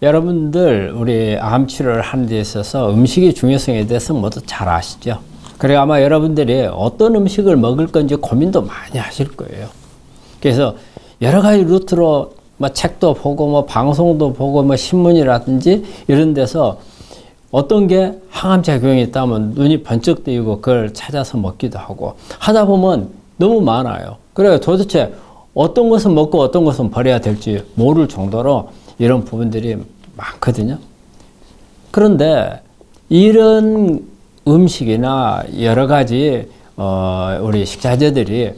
여러분들 우리 암 치료를 하는 데 있어서 음식의 중요성에 대해서 모두 잘 아시죠? 그리고 아마 여러분들이 어떤 음식을 먹을 건지 고민도 많이 하실 거예요. 그래서 여러 가지 루트로 뭐 책도 보고 뭐 방송도 보고 뭐 신문이라든지 이런 데서 어떤 게 항암 작용이 있다면 눈이 번쩍 뜨이고 그걸 찾아서 먹기도 하고 하다 보면 너무 많아요. 그래요. 도대체 어떤 것은 먹고 어떤 것은 버려야 될지 모를 정도로 이런 부분들이 많거든요. 그런데 이런 음식이나 여러 가지 우리 식자재들이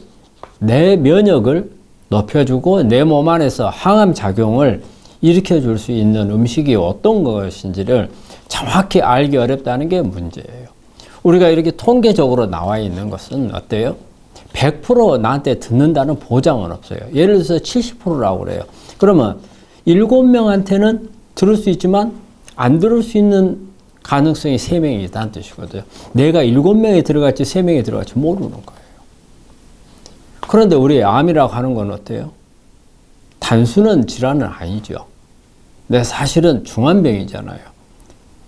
내 면역을 높여주고 내 몸 안에서 항암 작용을 일으켜줄 수 있는 음식이 어떤 것인지를 정확히 알기 어렵다는 게 문제예요. 우리가 이렇게 통계적으로 나와 있는 것은 어때요? 100% 나한테 듣는다는 보장은 없어요. 예를 들어서 70%라고 그래요. 그러면 7명한테는 들을 수 있지만 안 들을 수 있는 가능성이 3명이 있다는 뜻이거든요. 내가 7명이 들어갈지 3명이 들어갈지 모르는 거예요. 그런데 우리 암이라고 하는 건 어때요? 단순한 질환은 아니죠. 근데 사실은 중환병이잖아요.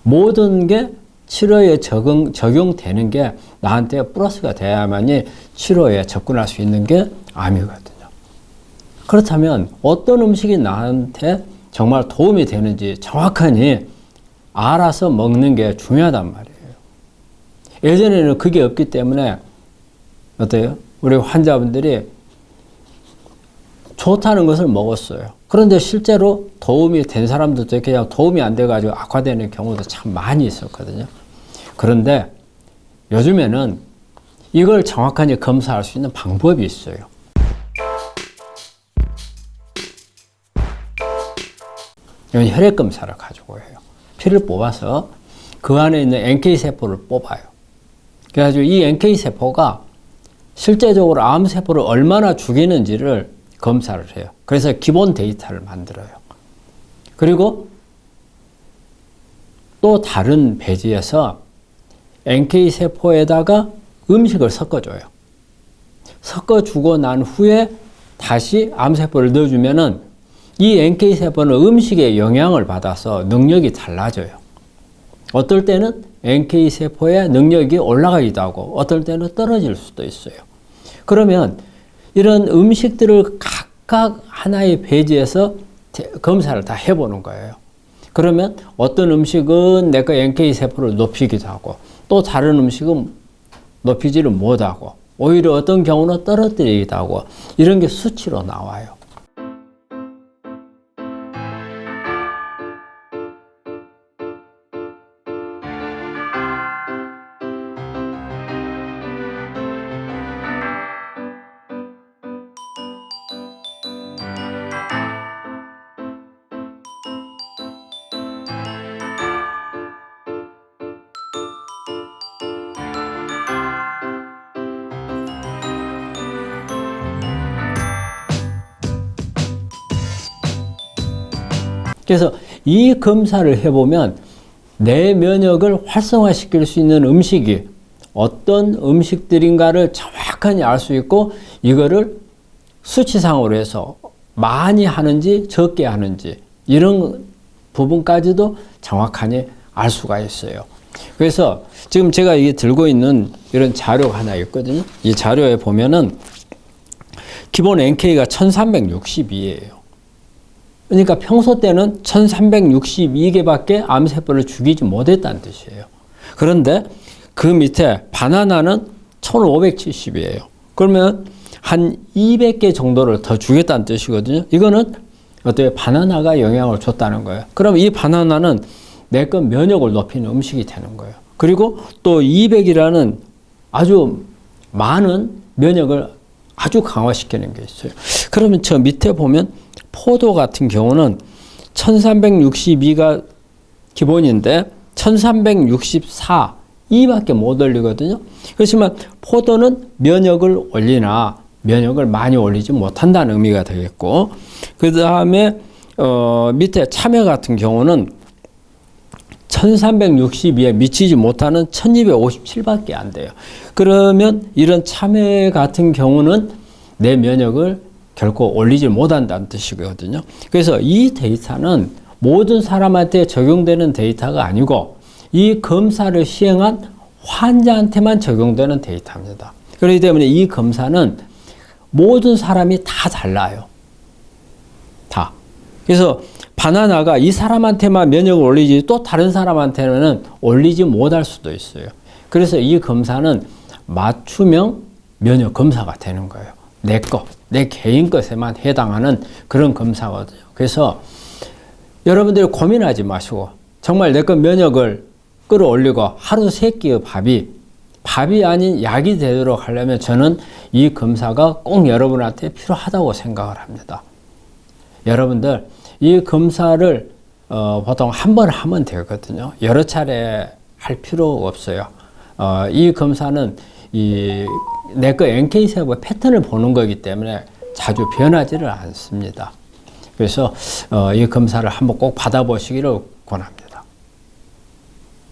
모든 게 치료에 적용되는 게 나한테 플러스가 돼야만이 치료에 접근할 수 있는 게 암이거든요. 그렇다면 어떤 음식이 나한테 정말 도움이 되는지 정확하니 알아서 먹는 게 중요하단 말이에요. 예전에는 그게 없기 때문에 어때요? 우리 환자분들이 좋다는 것을 먹었어요. 그런데 실제로 도움이 된 사람들도 그냥 도움이 안 돼가지고 악화되는 경우도 참 많이 있었거든요. 그런데 요즘에는 이걸 정확하게 검사할 수 있는 방법이 있어요. 이건 혈액 검사를 가지고 해요. 피를 뽑아서 그 안에 있는 NK세포를 뽑아요. 그래가지고 이 NK세포가 실제적으로 암세포를 얼마나 죽이는지를 검사를 해요. 그래서 기본 데이터를 만들어요. 그리고 또 다른 배지에서 NK세포에다가 음식을 섞어줘요. 섞어주고 난 후에 다시 암세포를 넣어주면은 이 NK세포는 음식의 영향을 받아서 능력이 달라져요. 어떨 때는 NK세포의 능력이 올라가기도 하고 어떨 때는 떨어질 수도 있어요. 그러면 이런 음식들을 각각 하나의 배지에서 검사를 다 해보는 거예요. 그러면 어떤 음식은 내가 NK세포를 높이기도 하고 또 다른 음식은 높이지를 못하고 오히려 어떤 경우는 떨어뜨리기도 하고 이런 게 수치로 나와요. 그래서 이 검사를 해보면 내 면역을 활성화시킬 수 있는 음식이 어떤 음식들인가를 정확하게 알 수 있고 이거를 수치상으로 해서 많이 하는지 적게 하는지 이런 부분까지도 정확하게 알 수가 있어요. 그래서 지금 제가 이게 들고 있는 이런 자료가 하나 있거든요. 이 자료에 보면은 기본 NK가 1362예요. 그러니까 평소 때는 1362개밖에 암세포를 죽이지 못했다는 뜻이에요. 그런데 그 밑에 바나나는 1570이에요. 그러면 한 200개 정도를 더 주겠다는 뜻이거든요. 이거는 어때요? 바나나가 영향을 줬다는 거예요. 그럼 이 바나나는 내 것 면역을 높이는 음식이 되는 거예요. 그리고 또 200이라는 아주 많은 면역을 아주 강화시키는 게 있어요. 그러면 저 밑에 보면 포도 같은 경우는 1362가 기본인데 1364 이밖에 못 올리거든요. 그렇지만 포도는 면역을 올리나 면역을 많이 올리지 못한다는 의미가 되겠고, 그 다음에 밑에 참외 같은 경우는 1362에 미치지 못하는 1257밖에 안 돼요. 그러면 이런 참외 같은 경우는 내 면역을 결코 올리지 못한다는 뜻이거든요. 그래서 이 데이터는 모든 사람한테 적용되는 데이터가 아니고 이 검사를 시행한 환자한테만 적용되는 데이터입니다. 그렇기 때문에 이 검사는 모든 사람이 다 달라요. 다. 그래서 바나나가 이 사람한테만 면역을 올리지 또 다른 사람한테는 올리지 못할 수도 있어요. 그래서 이 검사는 맞춤형 면역 검사가 되는 거예요. 내 거, 내 개인 것에만 해당하는 그런 검사거든요. 그래서 여러분들이 고민하지 마시고 정말 내 거 면역을 끌어올리고 하루 3끼의 밥이 아닌 약이 되도록 하려면 저는 이 검사가 꼭 여러분한테 필요하다고 생각을 합니다. 여러분들 이 검사를 보통 한 번 하면 되거든요. 여러 차례 할 필요 없어요. 이 검사는 내 거 NK세포 패턴을 보는 거기 때문에 자주 변하지를 않습니다. 그래서 이 검사를 한번 꼭 받아보시기를 권합니다.